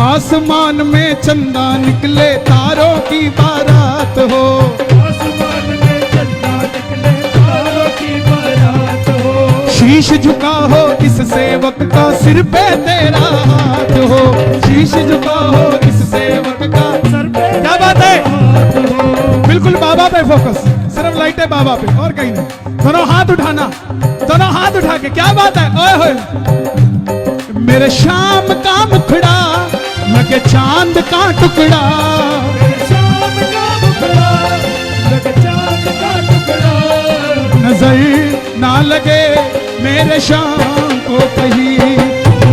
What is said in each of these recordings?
आसमान में चंदा निकले तारों की बारात हो, आसमान में चंदा निकले तारों की बारात हो। शीश झुका हो इस सेवक का सिर पे तेरा हाथ हो, शीश झुका हो इस सेवक का सर पे क्या बात है, हाथ हो। बिल्कुल बाबा पे फोकस, सिर्फ लाइट है बाबा पे और कहीं नहीं। दोनों हाथ उठाना, दोनों हाथ उठा के, क्या बात है, ओए होए। मेरे शाम का मुखड़ा लगे चांद का टुकड़ा, मेरे शाम का मुखड़ा लगे चांद का टुकड़ा। नजर ना लगे मेरे शाम को कहीं,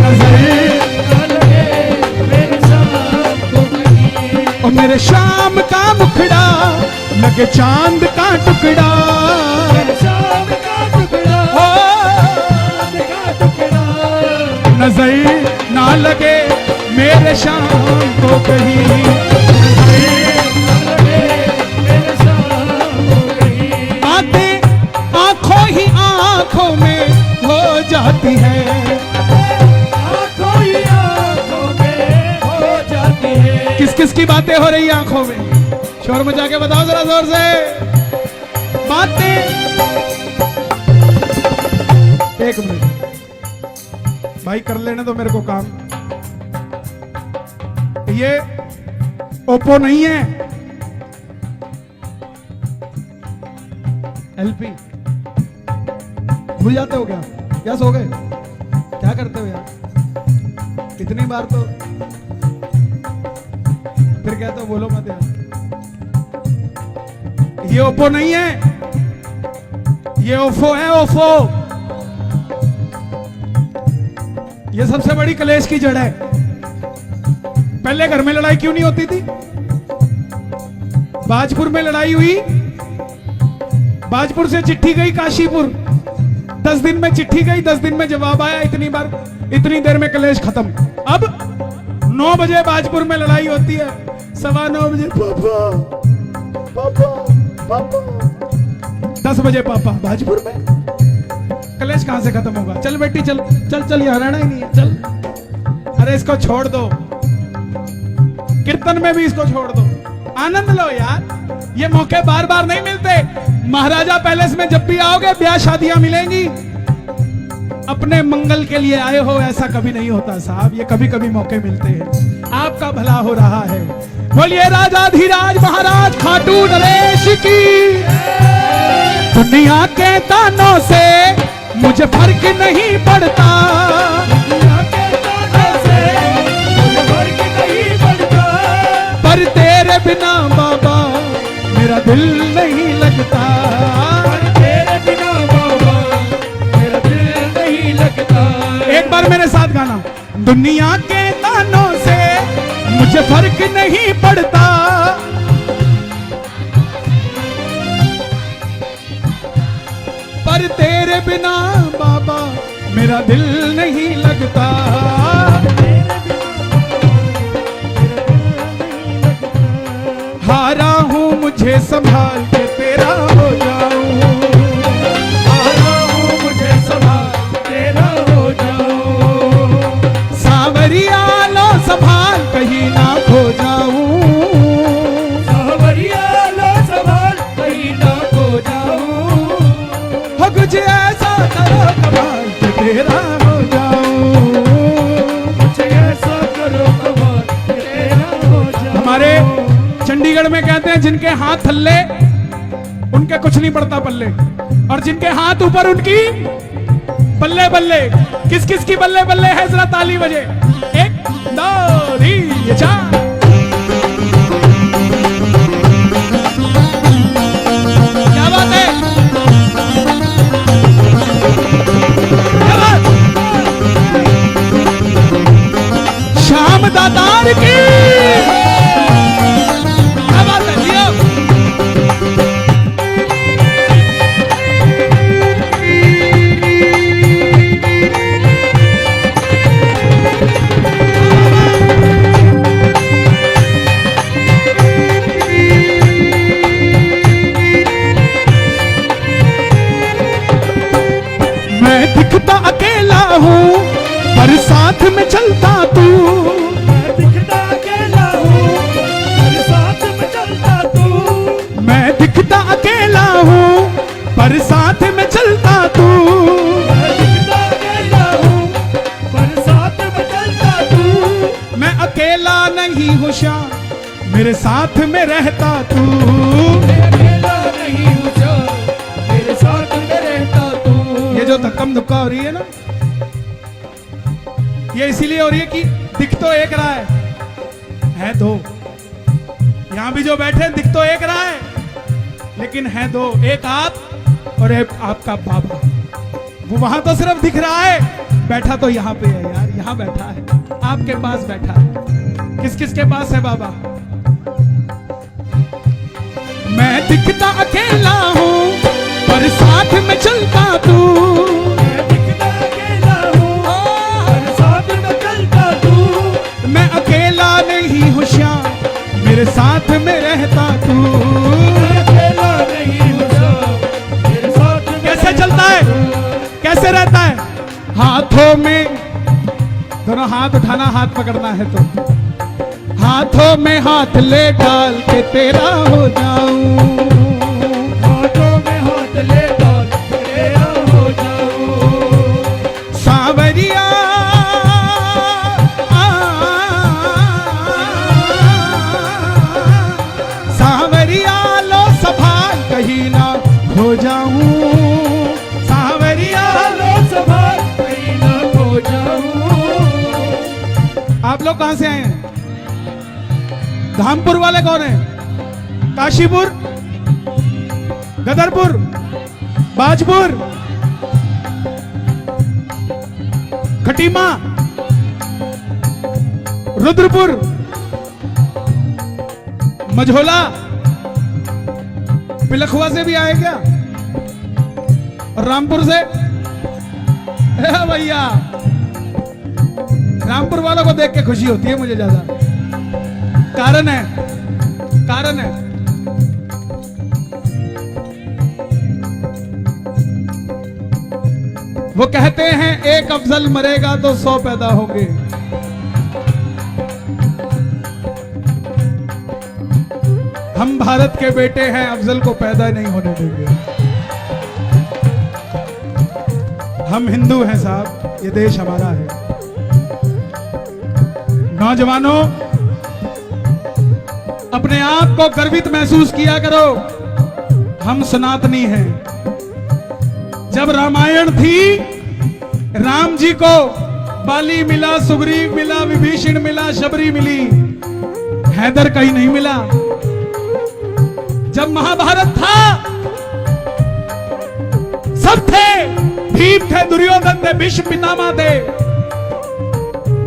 नजर ना लगे मेरे शाम को कहीं। और मेरे शाम का मुखड़ा लगे चांद का टुकड़ा, मेरे शाम का टुकड़ा हो चांद का टुकड़ा। नजर ना लगे मेरे शाम को कहीं, नजर ना लगे मेरे शाम को कहीं। बातें आंखों ही आंखों में हो जाती है, आंखों ही आंखों में हो जाती है। किस किस की बातें हो रही है आंखों में, शोर मचा के बताओ जरा जोर से। बातें, एक मिनट भाई कर लेने दो मेरे को काम। ये ओप्पो नहीं है, एलपी। भूल जाते हो क्या, क्या सो गए, क्या करते हो यार, इतनी बार तो फिर कहते हो बोलो मत यार। ये ओप्पो नहीं है, ये ओफो है, ओफो। ये सबसे बड़ी कलेश की जड़ है। पहले घर में लड़ाई क्यों नहीं होती थी, बाजपुर में लड़ाई हुई, बाजपुर से चिट्ठी गई काशीपुर, 10 दिन में चिट्ठी गई, 10 दिन में जवाब आया, इतनी बार, इतनी देर में कलेश खत्म। अब 9 बजे बाजपुर में लड़ाई होती है, 9:15 बजे पापा पापा पापा, 10 बजे पापा बाजपुर में। कलेश कहां से खत्म होगा, चल बेटी चल चल चल, ये हराना ही नहीं है, चल। अरे इसको छोड़ दो, कीर्तन में भी इसको छोड़ दो, आनंद लो यार, ये मौके बार बार नहीं मिलते। महाराजा पैलेस में जब भी आओगे ब्याह शादियां मिलेंगी, अपने मंगल के लिए आए हो ऐसा कभी नहीं होता साहब, ये कभी कभी मौके मिलते हैं, आपका भला हो रहा है। बोलिए राजाधिराज महाराज खाटू नरेश की। दुनिया के तानों से मुझे फर्क नहीं पड़ता, दुनिया के तानों से मुझे फर्क नहीं पड़ता। पर तेरे बिना बाबा मेरा दिल नहीं लगता, पर तेरे बिना बाबा मेरा दिल नहीं लगता। एक बार मेरे साथ गाना। दुनिया के तानों से मुझे फर्क नहीं पड़ता, पर तेरे बिना बाबा मेरा दिल नहीं लगता। हारा हूँ मुझे संभाल के तेरा हो जाऊं, हारा हूँ मुझे संभाल तेरा हो जाऊं। सावरिया लो संभाल कहीं ना खो जाऊं, सावरिया लो संभाल कहीं ना खो जाऊं। हो कुछ ऐसा करो कमाल के तेरा हो जाऊं, कुछ ऐसा करो कमाल के तेरा हो जाऊं। हमारे चंडीगढ़ में कहते हैं जिनके हाथ थल्ले उनके कुछ नहीं पड़ता पल्ले, और जिनके हाथ ऊपर उनकी बल्ले बल्ले। किस किस की बल्ले बल्ले है, जरा ताली बजे। 1 2 3 4। क्या बात है, क्या बात। श्याम दातार की क्या बात है, जियो। मैं दिखता अकेला हूँ पर साथ में चलता तू, मैं दिखता नहीं हूँ श्याम मेरे साथ में रहता तू। मैं अकेला नहीं हूँ श्याम मेरे साथ में रहता तू। ये जो धक्कम धुक्का हो रही है ना, ये इसीलिए हो रही है कि दिख तो एक रहा है दो। यहां भी जो बैठे दिख तो एक रहा है, लेकिन है दो, एक आप और एक आपका बाबा। वो वहां तो सिर्फ दिख रहा है, बैठा तो यहाँ पे है यार, यहाँ बैठा है, आपके पास बैठा है। किस किस के पास है बाबा? मैं दिखता अकेला हूँ पर साथ में चलता तू। मैं दिखता अकेला हूँ पर साथ में चलता तू। मैं अकेला नहीं हूँ श्याम मेरे साथ में रहता तू। मैं अकेला नहीं हूँ श्याम मेरे साथ में कैसे चलता है, कैसे रहता है? हाथों में, दोनों हाथ उठाना, हाथ पकड़ना है तो हाथों में हाथ ले डाल के तेरा हो जाऊं। हाथों में हाथ ले डाल के तेरा हो जाऊं। सांवरिया सांवरिया लो संभाल कहीं ना खो जाऊं। सांवरिया लो संभाल कहीं ना खो जाऊं। आप लोग कहां से आए हैं? धामपुर वाले कौन है? काशीपुर, गदरपुर, बाजपुर, खटीमा, रुद्रपुर, मझोला, पिलखुआ से भी आए क्या? और रामपुर से? भैया रामपुर वालों को देख के खुशी होती है मुझे ज्यादा। कारण है, कारण है। वो कहते हैं एक अफजल मरेगा तो 100 पैदा होंगे। हम भारत के बेटे हैं, अफजल को पैदा नहीं होने देंगे। हम हिंदू हैं साहब, ये देश हमारा है। नौजवानों, अपने आप को गर्वित महसूस किया करो, हम सनातनी हैं। जब रामायण थी, राम जी को बाली मिला, सुग्रीव मिला, विभीषण मिला, शबरी मिली, हैदर कहीं नहीं मिला। जब महाभारत था, सब थे, भीम थे, दुर्योधन थे, भीष्म पितामह थे,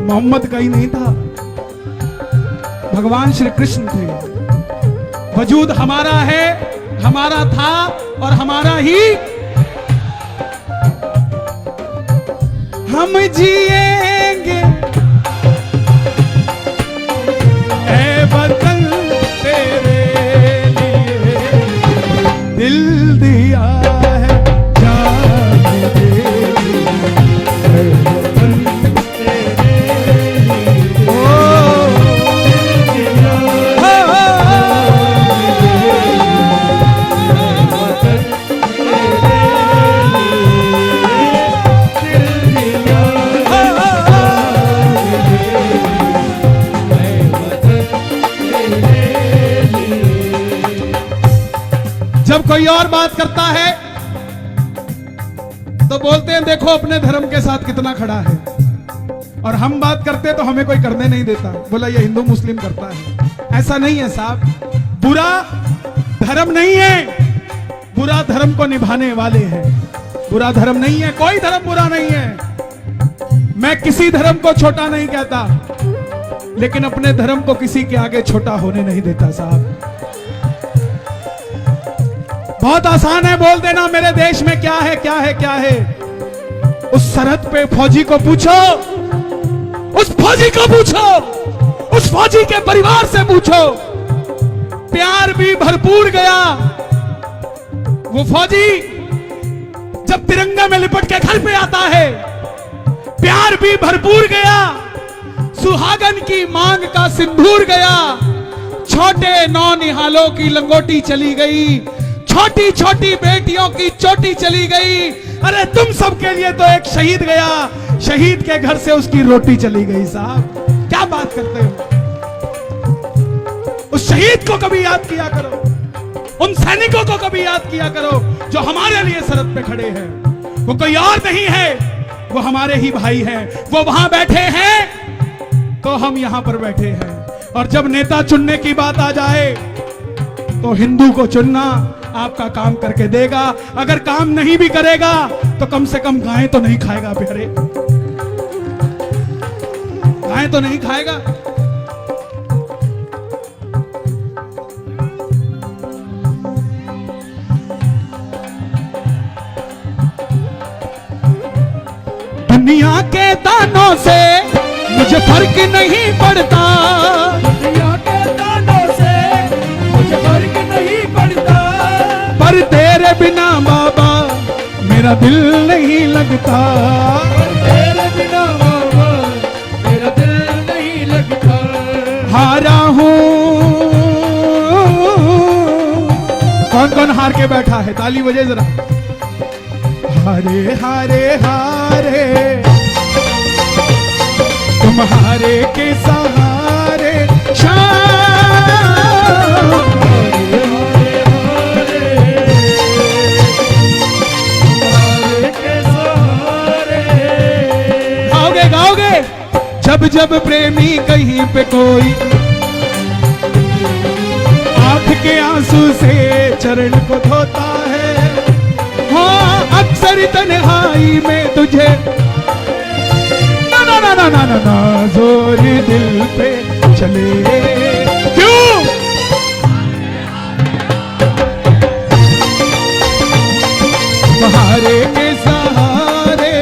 मोहम्मद कहीं नहीं था, भगवान श्री कृष्ण थे। वजूद हमारा है, हमारा था और हमारा ही हम जिएंगे। ऐ वतन तेरे लिए दिल दिया है, जान दे दी। ऐ वतन तेरे लिए जब कोई और बात करता है तो बोलते हैं देखो अपने धर्म के साथ कितना खड़ा है, और हम बात करते तो हमें कोई करने नहीं देता, बोला ये हिंदू मुस्लिम करता है। ऐसा नहीं है साहब, बुरा धर्म नहीं है, बुरा धर्म को निभाने वाले हैं। बुरा धर्म नहीं है, कोई धर्म बुरा नहीं है। मैं किसी धर्म को छोटा नहीं कहता, लेकिन अपने धर्म को किसी के आगे छोटा होने नहीं देता साहब। बहुत आसान है बोल देना मेरे देश में क्या है, क्या है, क्या है। उस सरहद पे फौजी को पूछो, उस फौजी को पूछो, उस फौजी के परिवार से पूछो, प्यार भी भरपूर गया। वो फौजी जब तिरंगा में लिपट के घर पे आता है, प्यार भी भरपूर गया, सुहागन की मांग का सिंदूर गया, छोटे नौनिहालों की लंगोटी चली गई, छोटी छोटी बेटियों की चोटी चली गई। अरे तुम सबके लिए तो एक शहीद गया, शहीद के घर से उसकी रोटी चली गई। साहब क्या बात करते हो, शहीद को कभी याद किया करो, उन सैनिकों को कभी याद किया करो जो हमारे लिए सरहद पे खड़े हैं। वो कोई और नहीं है, वो हमारे ही भाई हैं। वो वहां बैठे हैं तो हम यहां पर बैठे हैं। और जब नेता चुनने की बात आ जाए तो हिंदू को चुनना आपका काम करके देगा। अगर काम नहीं भी करेगा तो कम से कम गाय तो नहीं खाएगा प्यारे, गाय तो नहीं खाएगा। दुनिया के दानों से मुझे फर्क नहीं पड़ता, दुनिया के दानों से मुझे फर्क नहीं पड़ता, पर तेरे बिना बाबा मेरा दिल नहीं लगता, पर तेरे बिना बाबा मेरा दिल नहीं लगता। हारा हूं। कौन कौन हार के बैठा है, ताली बजे जरा। हारे हारे हारे तुम हारे के सहारे शाम, हारे हारे हारे के सहारे। गाओगे गाओगे। जब जब प्रेमी कहीं पे कोई आंख के आंसू से चरण को धोता है, हाँ अक्सर तन्हाई में तुझे ना ना ना ना ना ना ना जोर दिल पे चले। क्यों? तुम्हारे के सहारे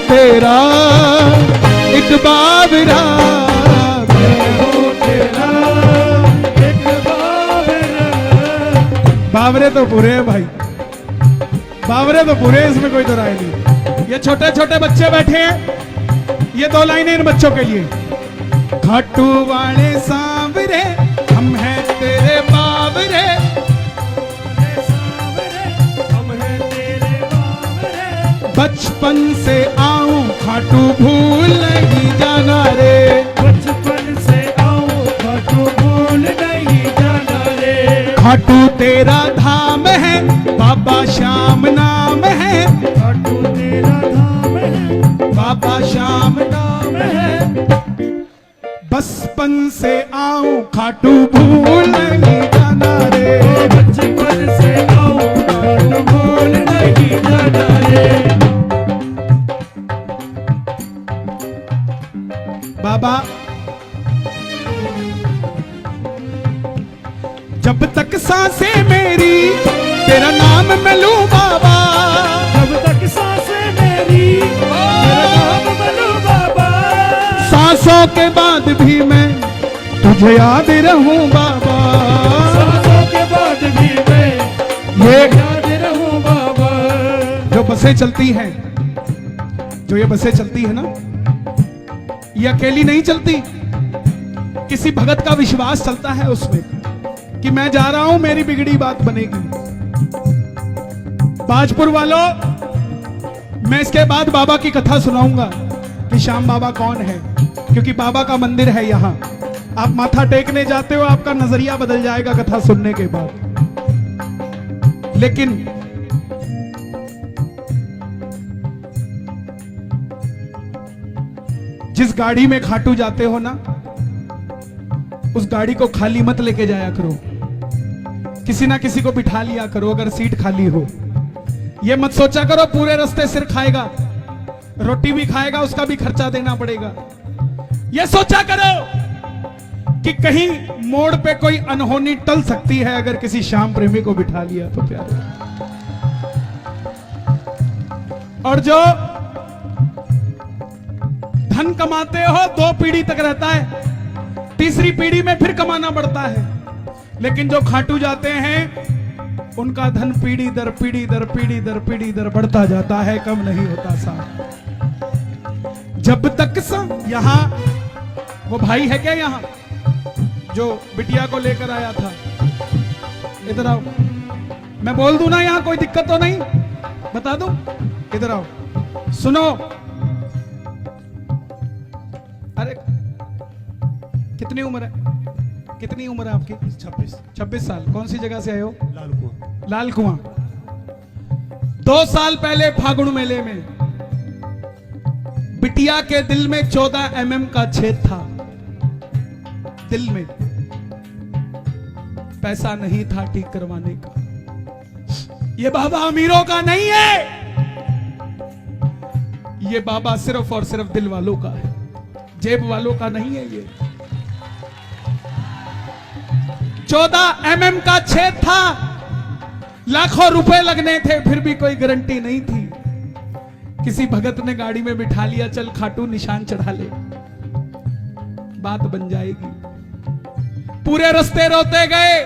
तेरा एक बाबरा, बाबरे तो पूरे हैं भाई, बाबरे तो पूरे, इसमें कोई तो राय नहीं। ये छोटे छोटे बच्चे बैठे हैं, ये दो लाइनें इन बच्चों के लिए। खाटू वाले सांवरे हम हैं तेरे बाबरे, बचपन से आऊं खाटू भूल नहीं जाना रे, बचपन से आऊं खाटू भूल नहीं जाना रे। खाटू तेरा धाम है बाबा श्याम नाम है, खाटू तेरा धाम है बाबा श्याम नाम है। बचपन से आऊं खाटू भूल नहीं जाना रे, बचपन से आऊं खाटू भूल नहीं जाना रे। बाबा जब तक सांसें मेरी तेरा नाम मैं लूं बाबा, जब तक सांसें मेरी तेरा नाम मैं लूं बाबा, सांसों के बाद भी मैं तुझे याद रहूं बाबा, सांसों के बाद भी मैं ये याद रहूं बाबा। जो बसें चलती हैं, जो ये बसें चलती है ना, ये अकेली नहीं चलती, किसी भगत का विश्वास चलता है उसमें कि मैं जा रहा हूं, मेरी बिगड़ी बात बनेगी। बाजपुर वालों, मैं इसके बाद बाबा की कथा सुनाऊंगा कि श्याम बाबा कौन है, क्योंकि बाबा का मंदिर है यहां। आप माथा टेकने जाते हो, आपका नजरिया बदल जाएगा कथा सुनने के बाद। लेकिन जिस गाड़ी में खाटू जाते हो ना, उस गाड़ी को खाली मत लेके जाया करो, किसी ना किसी को बिठा लिया करो अगर सीट खाली हो। ये मत सोचा करो पूरे रास्ते सिर खाएगा, रोटी भी खाएगा, उसका भी खर्चा देना पड़ेगा। ये सोचा करो कि कहीं मोड़ पे कोई अनहोनी टल सकती है अगर किसी श्याम प्रेमी को बिठा लिया तो प्यारे। और जो धन कमाते हो 2 पीढ़ी तक रहता है, तीसरी पीढ़ी में फिर कमाना पड़ता है। लेकिन जो खाटू जाते हैं उनका धन पीढ़ी दर पीढ़ी दर पीढ़ी दर पीढ़ी दर बढ़ता जाता है, कम नहीं होता साहब। जब तक यहाँ वो भाई है क्या यहाँ जो बिटिया को लेकर आया था, इधर आओ, मैं बोल दूं ना यहाँ कोई दिक्कत तो नहीं, बता दूं, इधर आओ सुनो। अरे कितनी उम्र है, कितनी उम्र है आपकी? 26 साल। कौन सी जगह से आए हो? लाल कुआं। 2 साल पहले फागुन मेले में बिटिया के दिल में 14 mm का छेद था, दिल में। पैसा नहीं था ठीक करवाने का। ये बाबा अमीरों का नहीं है, ये बाबा सिर्फ और सिर्फ दिल वालों का है, जेब वालों का नहीं है। ये 14 mm का छेद था, लाखों रुपए लगने थे, फिर भी कोई गारंटी नहीं थी। किसी भगत ने गाड़ी में बिठा लिया, चल खाटू निशान चढ़ा ले, बात बन जाएगी। पूरे रास्ते रोते गए,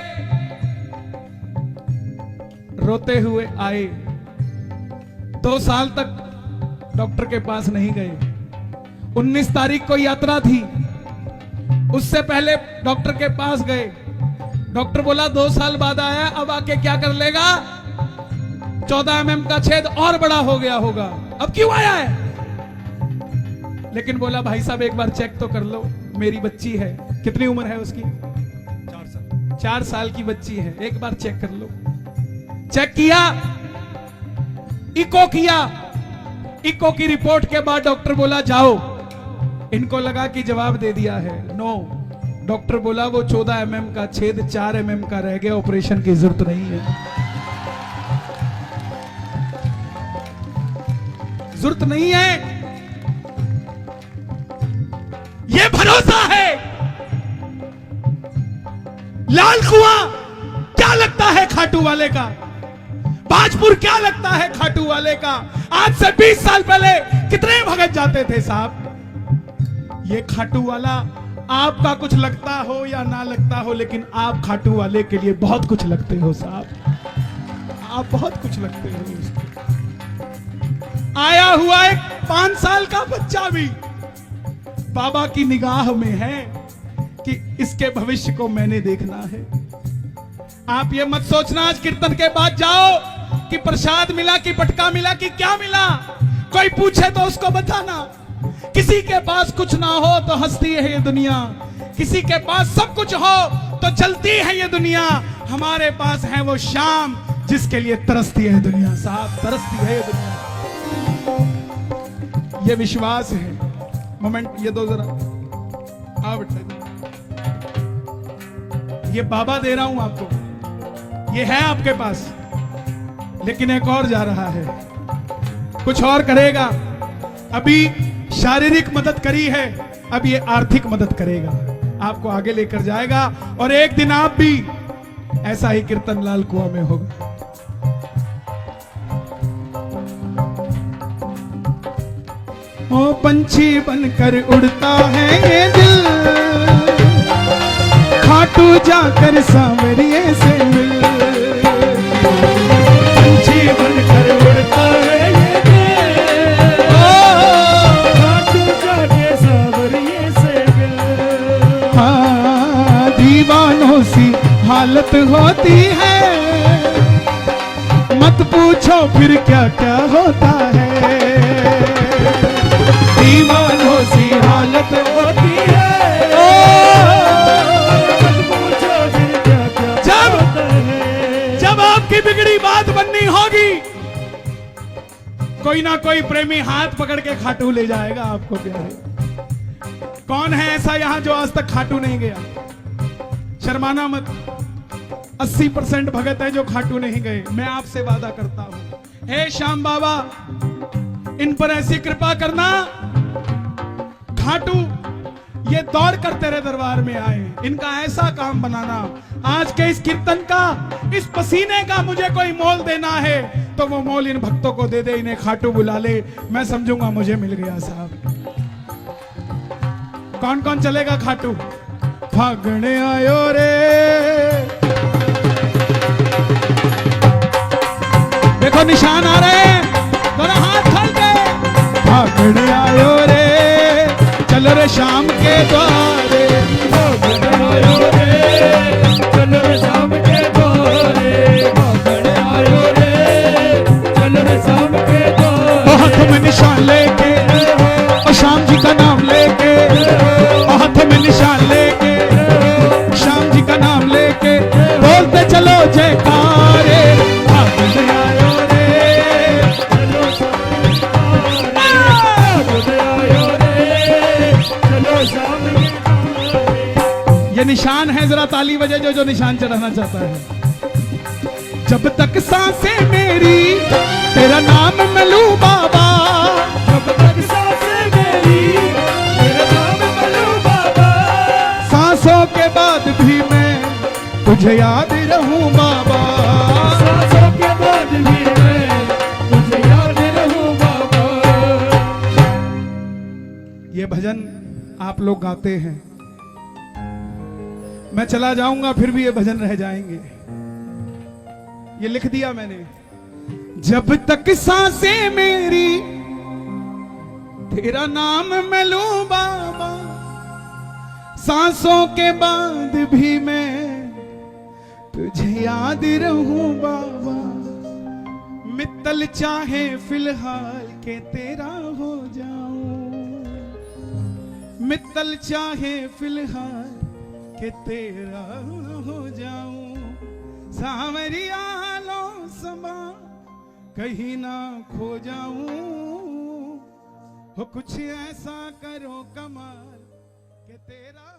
रोते हुए आए। 2 साल तक डॉक्टर के पास नहीं गए। 19 तारीख को यात्रा थी, उससे पहले डॉक्टर के पास गए। डॉक्टर बोला 2 साल बाद आया, अब आके क्या कर लेगा? 14 mm का छेद और बड़ा हो गया होगा, अब क्यों आया है? लेकिन बोला भाई साहब एक बार चेक तो कर लो, मेरी बच्ची है। कितनी उम्र है उसकी? 4 साल की बच्ची है, एक बार चेक कर लो। चेक किया, इको किया। इको की रिपोर्ट के बाद डॉक्टर बोला जाओ। इनको लगा कि जवाब दे दिया है, नो। डॉक्टर बोला वो 14 mm का छेद 4 mm का रह गया, ऑपरेशन की जरूरत नहीं है, जरूरत नहीं है। ये भरोसा है। लाल कुआं क्या लगता है खाटू वाले का? बाजपुर क्या लगता है खाटू वाले का? आज से 20 साल पहले कितने भगत जाते थे साहब? ये खाटू वाला आपका कुछ लगता हो या ना लगता हो, लेकिन आप खाटू वाले के लिए बहुत कुछ लगते हो साहब, आप बहुत कुछ लगते हो उसको। आया हुआ एक 5 साल का बच्चा भी बाबा की निगाह में है कि इसके भविष्य को मैंने देखना है। आप ये मत सोचना आज कीर्तन के बाद जाओ कि प्रसाद मिला कि पटका मिला कि क्या मिला। कोई पूछे तो उसको बताना। किसी के पास कुछ ना हो तो हंसती है ये दुनिया, किसी के पास सब कुछ हो तो चलती है ये दुनिया। हमारे पास है वो शाम जिसके लिए तरसती है दुनिया साहब, तरसती है ये दुनिया। ये विश्वास है। मोमेंट ये दो जरा, आओ बेटा, ये बाबा दे रहा हूं आपको, ये है आपके पास, लेकिन एक और जा रहा है, कुछ और करेगा। अभी शारीरिक मदद करी है, अब ये आर्थिक मदद करेगा, आपको आगे लेकर जाएगा और एक दिन आप भी ऐसा ही कीर्तन लाल कुआं में होगा। ओ पंछी बनकर उड़ता है ये दिल, खाटू जाकर सांवरिये से मिल। पंछी बनकर उड़ता है ये दिल, खाटू जाके सांवरिये से मिल। हाँ, दीवानों सी हालत होती है, मत पूछो फिर क्या क्या होता है। दीवानों सी हालत होती है, मत पूछो फिर क्या क्या होता है। जब आपकी बिगड़ी बात बननी होगी, कोई ना कोई प्रेमी हाथ पकड़ के खाटू ले जाएगा आपको प्यारे। कौन है ऐसा यहां जो आज तक खाटू नहीं गया? शर्माना मत। 80% भगत है जो खाटू नहीं गए। मैं आपसे वादा करता हूं, हे श्याम बाबा, इन पर ऐसी कृपा करना, खाटू ये दौड़ कर तेरे दरबार में आए, इनका ऐसा काम बनाना। आज के इस कीर्तन का, इस पसीने का मुझे कोई मोल देना है तो वो मोल इन भक्तों को दे दे, इन्हें खाटू बुला ले, मैं समझूंगा मुझे मिल गया साहब। कौन कौन चलेगा खाटू? फागण आयो रे, देखो निशान आ रहे हैं, दोनों हाथ खोल के। भागड़ आयो रे, चलो रे शाम के द्वारे, भागड़ आयो रे, चलो रे शाम के द्वारे, भागड़ आयो रे, चलो रे शाम के द्वारे। हाथ में निशान लेके और शाम जी का नाम लेके, हाथ में निशान लेके शाम जी का नाम लेके, बोलते चलो जयकारे। भागड़ आयो रे, चलो शाम के द्वारे, भागड़ आयो रे, चलो शाम के द्वारे। ये निशान है, जरा ताली बजे जो निशान चढ़ाना चाहता है। जब तक सांसें मेरी तेरा नाम मैं लूं बाबा, जब तक सांसें मेरी तेरा नाम मैं लूं बाबा, सांसों के बाद भी मैं तुझे याद रहूं बाबा, सांसों के बाद भी मैं तुझे याद रहूं बाबा। ये भजन आप लोग गाते हैं, मैं चला जाऊंगा फिर भी ये भजन रह जाएंगे। ये लिख दिया मैंने। जब तक सांसें मेरी तेरा नाम मैं लूं बाबा, सांसों के बाद भी मैं तुझे याद रहूं बाबा, मित्तल चाहे फिलहाल के तेरा हो जाऊं, मित्तल चाहे फिलहाल के तेरा हो जाऊं, सांवरिया लो समा कहीं ना खो जाऊं, हो कुछ ऐसा करो कमाल के तेरा